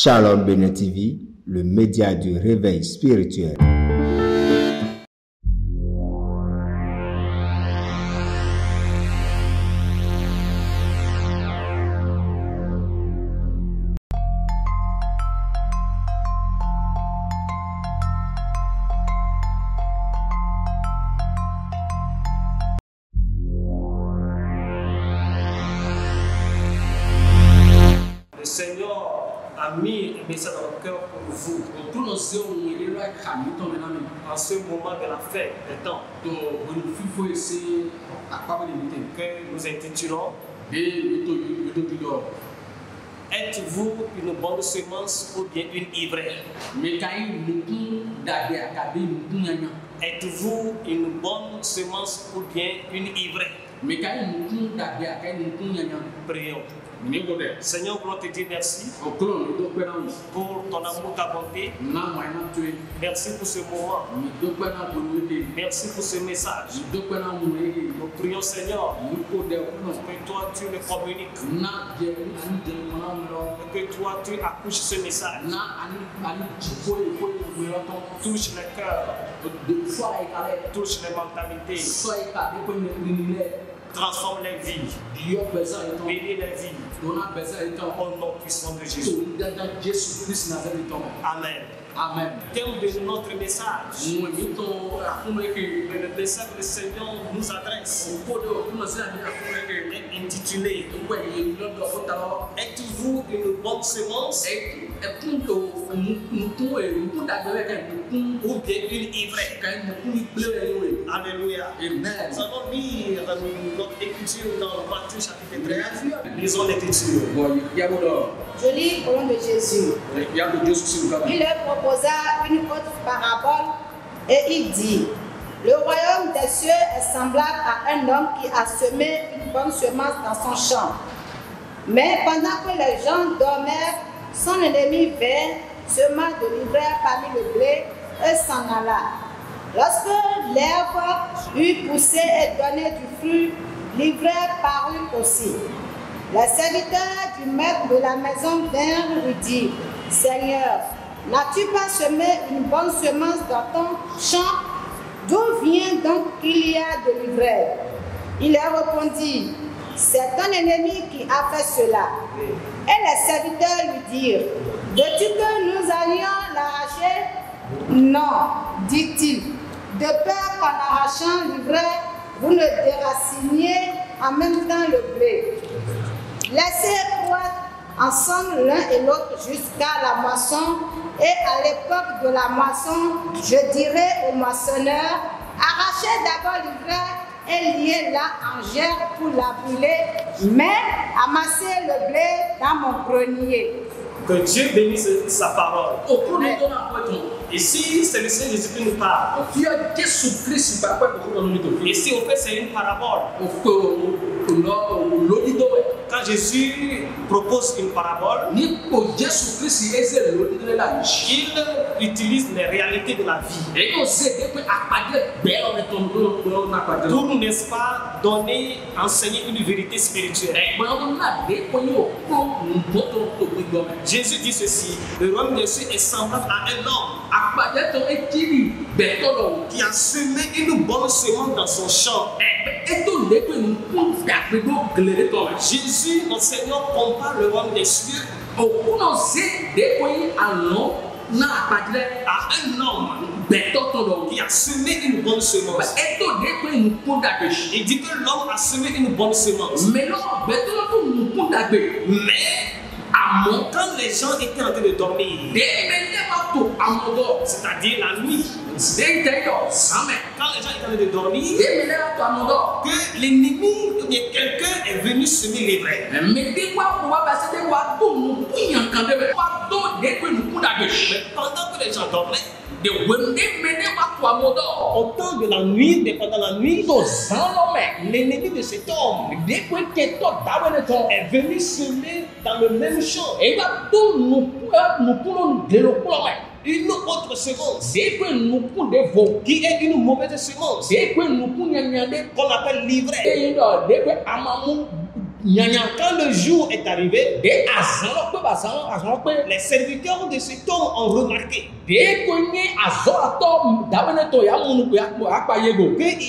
Shalom Bénin TV, le média du réveil spirituel. Le Seigneur a mis un message dans le cœur pour vous. En ce moment de la fête des temps, que nous intitulons Êtes-vous une bonne semence ou bien une ivraie? Êtes-vous une bonne semence ou bien une ivraie? Prions. Seigneur, nous te dire merci pour ton amour, ta bonté. Merci pour ce moment. Merci pour ce message. Nous prions, Seigneur, que toi tu le communiques. Que toi tu accouches ce message. Touche les cœurs. Touche les mentalités. Transforme les vies. Bénis les vies. Au nom puissant de Jésus. Amen. Amen. Thème de notre message. Le message que le Seigneur nous adresse est intitulé Êtes-vous une bonne semence ou bien une ivraie? Alléluia. Nous allons lire notre écriture dans Matthieu chapitre 13. Lisons l'écriture. Je lis au nom de Jésus. Il leur proposa une autre parabole et il dit: Le royaume des cieux est semblable à un homme qui a semé une bonne semence dans son champ. Mais pendant que les gens dormaient, son ennemi vint, sema de l'ivraie parmi le blé et s'en alla. Lorsque l'herbe eut poussé et donné du fruit, l'ivraie parut aussi. Les serviteurs du maître de la maison vinrent lui dire: Seigneur, n'as-tu pas semé une bonne semence dans ton champ? D'où vient donc qu'il y a de l'ivraie? Il leur répondit: C'est ton ennemi qui a fait cela. Et les serviteurs lui dirent: Veux-tu que nous allions l'arracher? Non, dit-il, de peur qu'en arrachant l'ivraie, vous ne déraciniez en même temps le blé. Laissez croître ensemble l'un et l'autre jusqu'à la moisson, et à l'époque de la moisson, je dirai aux moissonneurs: arrachez d'abord l'ivraie et liez-la en gerbe pour la brûler, mais amassez le blé dans mon grenier. Que Dieu bénisse sa parole. Et si c'est le Seigneur Jésus qui nous parle, et si au fait c'est une parabole, quand Jésus propose une parabole, il utilise les réalités de la vie pour, n'est-ce pas, donner, enseigner une vérité spirituelle. Jésus dit ceci: le royaume des cieux est semblable à un homme qui a semé une bonne semence dans son champ. Jésus, notre Seigneur, compare le royaume des cieux à un homme qui a semé une bonne semence. Il dit que l'homme a semé une bonne semence. Mais quand les gens étaient en train de dormir, c'est-à-dire la nuit, quand les gens étaient en train de dormir, que l'ennemi ou bien quelqu'un est venu semer l'ivraie. Mais pendant que les gens dormaient, au temps de la nuit, pendant la nuit, l'ennemi de cet homme est venu semer dans le même champ une autre semence qui est une mauvaise semence qu'on appelle l'ivraie. Quand le jour est arrivé, les serviteurs de cet homme ont remarqué qu'il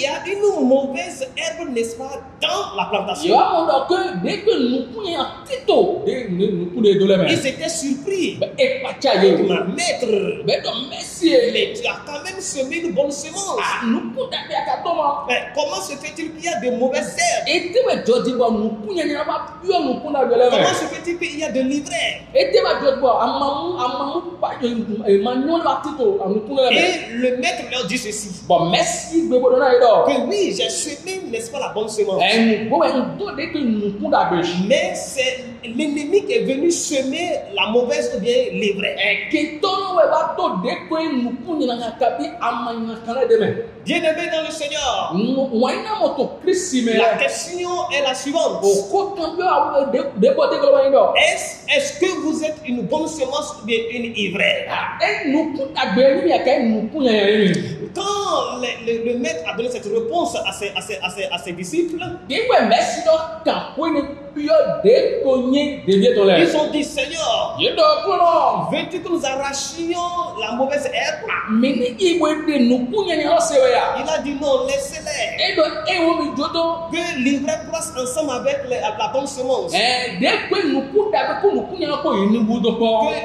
y a une mauvaise herbe, n'est-ce pas, dans la plantation. Ils étaient surpris. Ma maître, mais tu as quand même semé une bonne semence. Mais comment se fait-il qu'il y a de mauvaises herbes? Comment se fait-il qu'il y a de l'ivraie? Et le maître leur dit ceci. Que oui, j'ai semé, n'est-ce pas, la bonne semence. Mais c'est l'ennemi qui est venu semer la mauvaise ou bien l'ivraie. Bien-aimé dans le Seigneur, la question est la suivante. Est-ce que vous êtes une bonne semence ou bien une ivraie? Quand le maître a donné cette réponse à ses disciples, ils ont dit, Seigneur, veux-tu que nous arrachions la mauvaise herbe? Il a dit non, laissez-les. Que l'ivraie croisse ensemble avec la bonne semence. Que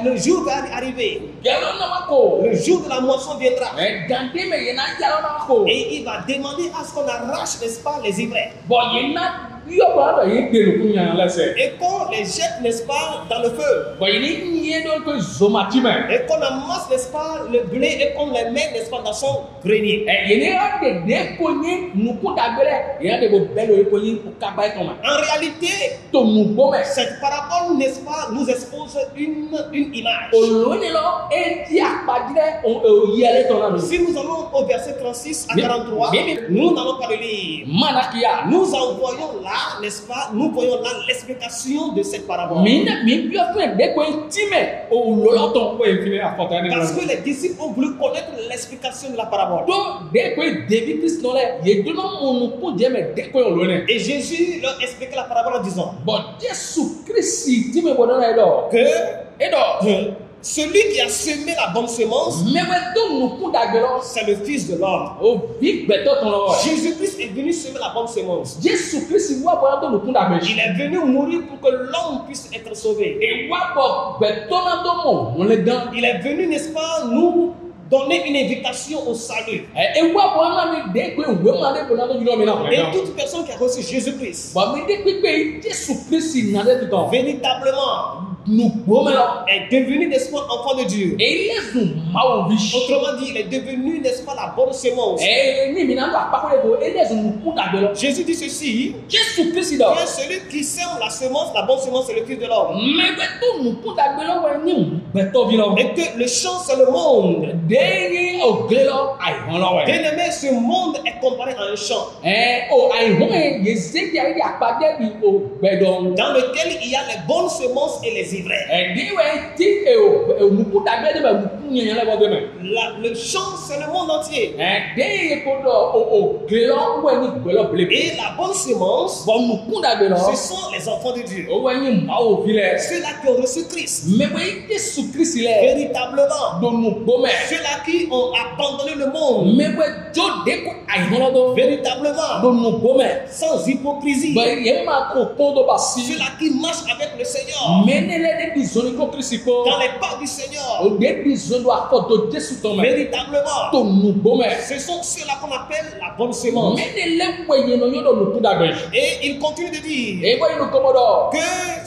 le jour va arriver. Le jour de la moisson viendra. Et il va demander à ce qu'on arrache, n'est-ce pas, les ivraies. Et qu'on les jette, n'est-ce pas, dans le feu. Et qu'on amasse, n'est-ce pas, le blé et qu'on les met, n'est-ce pas, dans son grenier. En réalité, cette parabole, n'est-ce pas, nous expose une image. Si nous allons au verset 36 à 43, nous n'allons pas le lire. Nous envoyons là, n'est-ce pas, nous voyons là l'explication de cette parabole. Parce que les disciples ont voulu connaître l'explication de la parabole. Et Jésus leur expliquait la parabole en disant que celui qui a semé la bonne semence, c'est le Fils de l'homme. Jésus-Christ est venu semer la bonne semence. Il est venu mourir pour que l'homme puisse être sauvé. Il est venu, n'est-ce pas, nous donner une invitation au salut. Et toute personne qui a reçu Jésus-Christ, véritablement, est devenu, n'est-ce pas, enfant de Dieu. Autrement dit, il est devenu, n'est-ce pas, la bonne semence. Jésus dit ceci, que celui qui sème la semence, la bonne semence, c'est le Fils de l'homme. Et que le champ, c'est le monde. Bien-aimé, ce monde est comparé à un champ dans lequel il y a les bonnes semences et les ivraies. Le champ, c'est le monde entier. Et la bonne semence, ce sont les enfants de Dieu. Ceux-là qui ont reçu Christ. Véritablement. Ceux-là qui ont abandonné le monde. Véritablement. Sans hypocrisie. Ceux-là qui marchent avec le Seigneur. Dans les pas du Seigneur. Véritablement. Ce sont ceux-là qu'on appelle la bonne semence. Et il continue de dire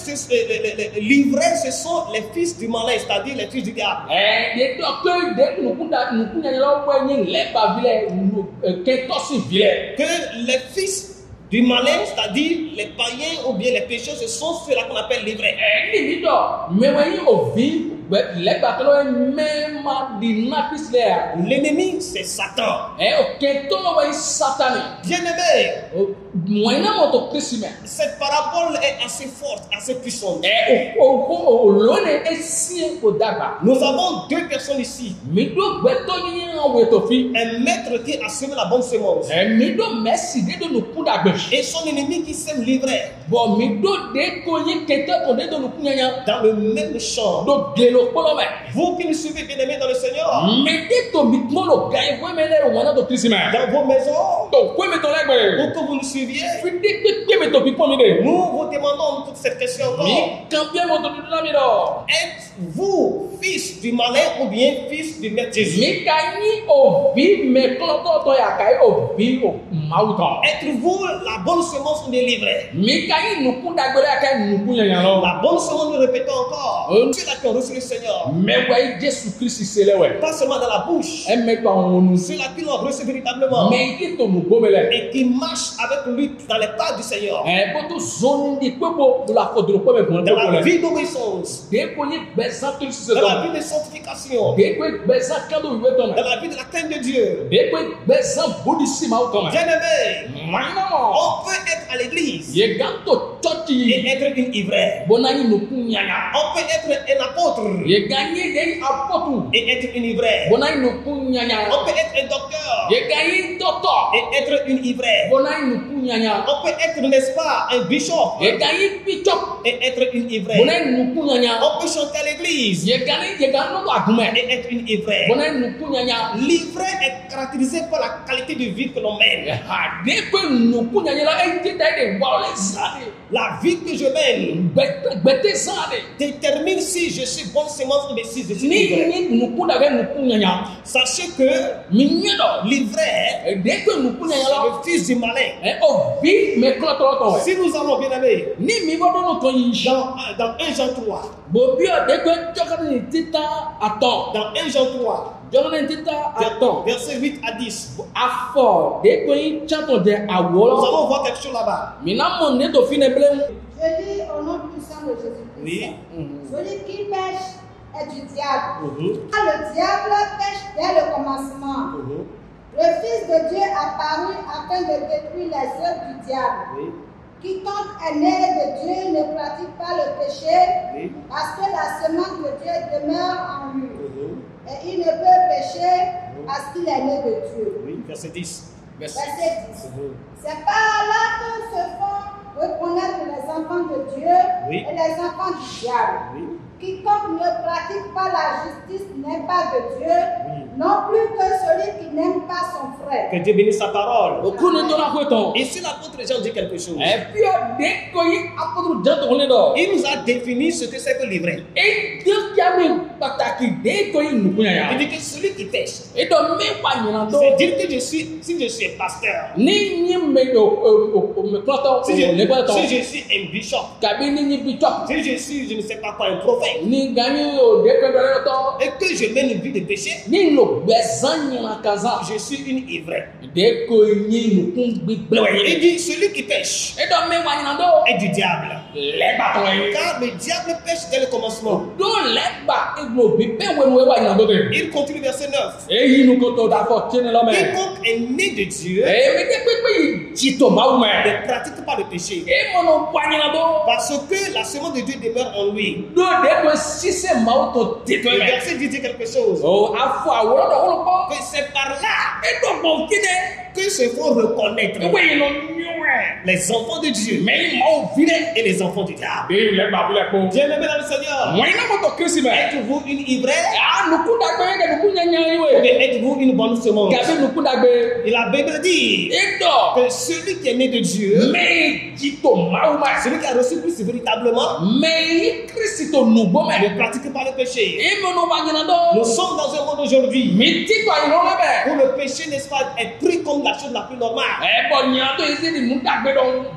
que l'ivraie, ce sont les fils du malin, c'est-à-dire les fils du diable. Que les fils du malin, c'est-à-dire les païens ou bien les pécheurs, ce sont ceux-là qu'on appelle l'ivraie. L'ennemi, c'est Satan. Bien-aimé, cette parabole est assez forte, assez puissante. Nous avons deux personnes ici. Un maître qui a semé la bonne semence. Et son ennemi qui sème l'ivraie. Dans le même champ. Vous qui me suivez, bien-aimés dans le Seigneur. Dans vos maisons. Pour que vous nous suiviez. Nous vous demandons toute cette question encore. Êtes-vous fils du malin ou bien fils du maître Jésus? Êtes-vous la bonne semence délivrée? La bonne semence, nous répétons encore. Ceux-là qui ont reçu le Seigneur. Pas seulement dans la bouche. Ceux-là qui l'ont reçu véritablement. Et qui marchent avec lui dans les pas du Seigneur. Dans la vie d'obéissance. Dans la vie de sanctification. Dans la vie de la crainte de Dieu. Bien-aimé, on peut être à l'église et être une ivraie. On peut être un apôtre et être une ivraie. On peut être un docteur et être une ivraie. On peut être, n'est-ce pas, un bishop et être une ivraie. On peut chanter à l'église et être une ivraie. L'ivraie est caractérisée par la qualité de vie que l'on mène. La vie que je mène détermine si je suis bonne semence ou si je suis ivraie. Sachez que l'ivraie, c'est le fils du malin. Si nous allons bien aller dans 1 Jean 3, dans 1 Jean 3, verset 8 à 10. Nous allons voir quelque chose là-bas. Je dis au nom puissant de Jésus-Christ. Oui. Celui qui pêche est du diable. Le diable pêche dès le commencement. Le Fils de Dieu apparut afin de détruire les œuvres du diable. Quiconque est né de Dieu ne pratique pas le péché parce que la semence de Dieu demeure en lui. Et il ne peut pécher parce qu'il est né de Dieu. Oui, verset 10. Verset 10. C'est par là que se font reconnaître les enfants de Dieu et les enfants du diable. Quiconque ne pratique pas la justice n'est pas de Dieu, non plus que celui qui n'aime pas son frère. Que Dieu bénisse sa parole. Et si l'apôtre Jean dit quelque chose, il nous a défini ce que c'est que l'ivraie. Il dit que celui qui pêche, c'est dire que si je suis un pasteur, si je suis un bishop, si je suis, je ne sais pas quoi, un prophète, et que je mène une vie de péché, je suis une ivraie. Il dit celui qui pêche est du diable. Car le diable pêche dès le commencement. Il continue verset 9. Quiconque est né de Dieu ne pratique pas le péché. Parce que la semence de Dieu demeure en lui. Le verset dit quelque chose. Que c'est par là que se font reconnaître les enfants de Dieu et les enfants du diable. Bien-aimés dans le Seigneur, êtes-vous une ivraie ou bien êtes-vous une bonne semence? Et la Bible dit que celui qui est né de Dieu, celui qui a reçu Christ véritablement, ne pratique pas le péché. Nous sommes dans un monde aujourd'hui où le péché, n'est-ce pas, est pris comme la chose la plus normale.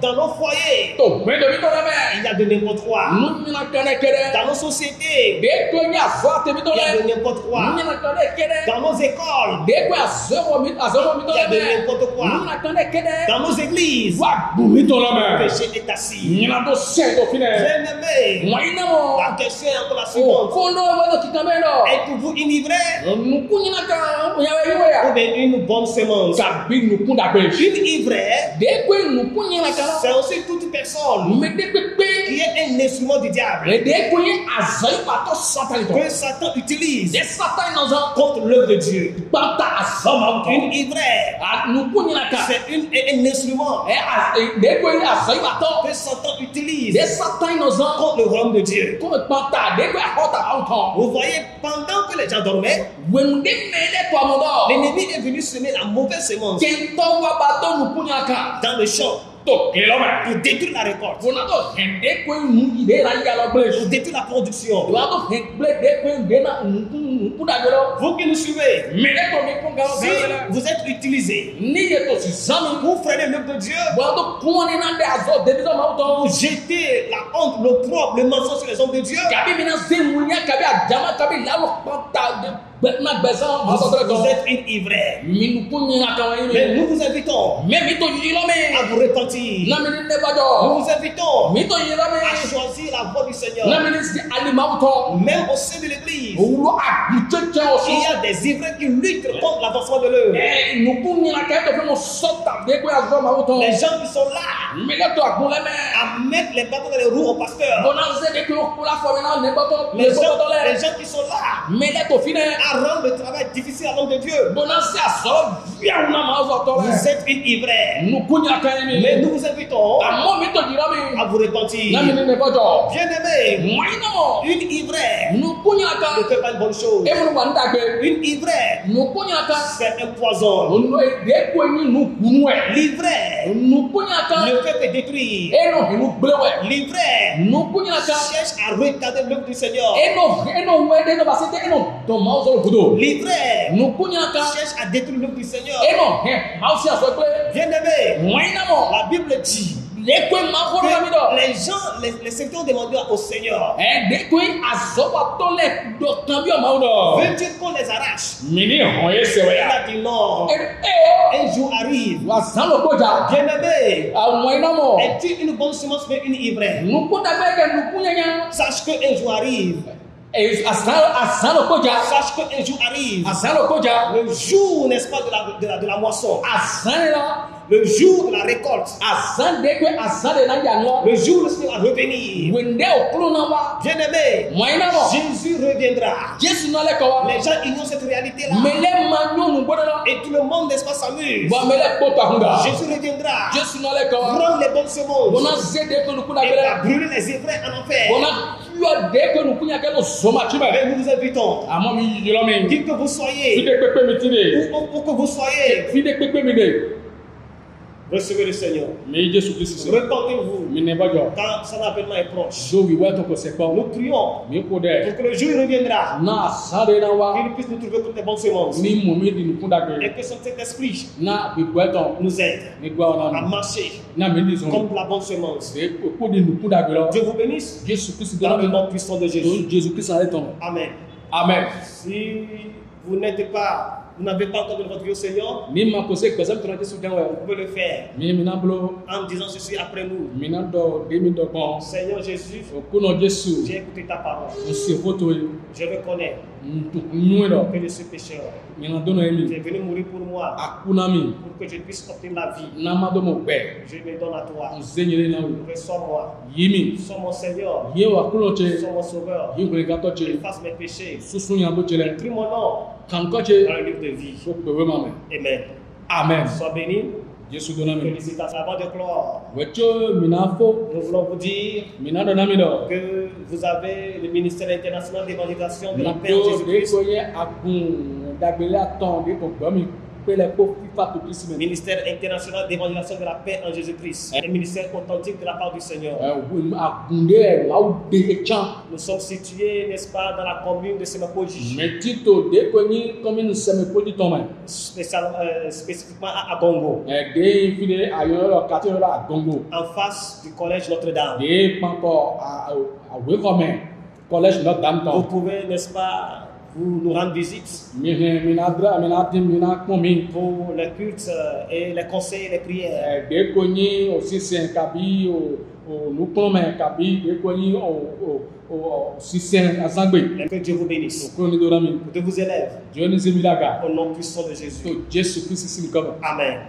Dans nos foyers, il y a de n'importe quoi. Dans nos sociétés, il y a de n'importe quoi. Dans nos écoles, il y a de n'importe quoi. Dans nos églises, le péché est assis. Bien-aimés, la question est encore la suivante. Êtes-vous une ivraie ou bien une bonne semence? Une ivraie, c'est aussi toute personne qui est un un instrument du diable que Satan utilise contre l'œuvre de Dieu. Une ivresse, c'est un instrument que Satan utilise contre le royaume de Dieu. Vous voyez, pendant que les gens dormaient, l'ennemi est venu semer la mauvaise semence dans le champ pour détruire la récolte, pour détruire la production. Vous qui nous suivez, si vous êtes utilisé pour freiner l'œuvre de Dieu, vous jetez la honte, l'opprobre, le mensonge sur les hommes de Dieu, vous êtes une ivresse. Mais nous vous invitons à vous repentir. Nous vous invitons à choisir la voie du Seigneur. Même au sein de l'église, il y a des ivraies qui luttent contre l'avancement de l'œuvre. Les gens qui sont là à mettre les bâtons dans les roues au pasteur. Les gens qui sont là à rendre le travail difficile à l'homme de Dieu. Vous êtes une ivresse. Mais nous vous invitons à vous repentir. Bien-aimés, une ivresse ne fait pas une bonne chose. Une ivresse, c'est un poison. L'ivresse ne fait que détruire. L'ivresse cherche à retarder l'œuvre du Seigneur. L'ivresse cherche à détruire l'œuvre du Seigneur. Bien-aimé, la Bible dit que les gens, les serviteurs ont demandé au Seigneur, veux-tu qu'on les arrache? Il a dit non. Un jour arrive. Bien-aimé, es-tu une bonne semence mais une ivresse? Sache qu'un jour arrive. Sache qu'un jour arrive. Le jour, n'est-ce pas, de la moisson. Le jour de la récolte. Le jour où le Seigneur va revenir. Bien-aimé, Jésus reviendra. Les gens ignorent cette réalité-là. Et tout le monde, n'est-ce pas, s'amuse. Jésus reviendra. Prendre les bonnes semences. Et va brûler les ivraies en enfer. Mais nous vous invitons, qui que vous soyez, où que vous soyez, recevez le Seigneur. Repentez-vous, car son avènement est proche. Nous prions pour que le jour reviendra, qu'il puisse nous trouver toutes les bonnes semences, et que son Saint-Esprit nous aide à marcher comme la bonne semence. Dieu vous bénisse dans le nom puissant de Jésus. Amen. Si vous n'avez pas encore donné votre vie au Seigneur, vous pouvez le faire en disant ceci après nous. Seigneur Jésus, j'ai écouté ta parole. Je reconnais que je suis pécheur. Tu es venu mourir pour moi, pour que je puisse obtenir la vie. Je me donne à toi. Reçois-moi. Sois mon Seigneur. Sois mon sauveur. Efface mes péchés. Écris mon nom dans le livre de vie. Amen. Sois béni. Félicitations. Avant de clore, nous voulons vous dire que vous avez le ministère international d'évangélisation de la paix en Jésus-Christ. Ministère international d'évangélisation de la paix en Jésus-Christ. Un ministère authentique de la part du Seigneur. Nous sommes situés, n'est-ce pas, dans la commune de Semekoji. Spécifiquement à Agongo. En face du collège Notre-Dame. Vous pouvez, n'est-ce pas, vous nous rendre visite pour les cultes et les conseils et les prières. Que Dieu vous bénisse. Que vous élève. Au nom puissant de Jésus. Amen.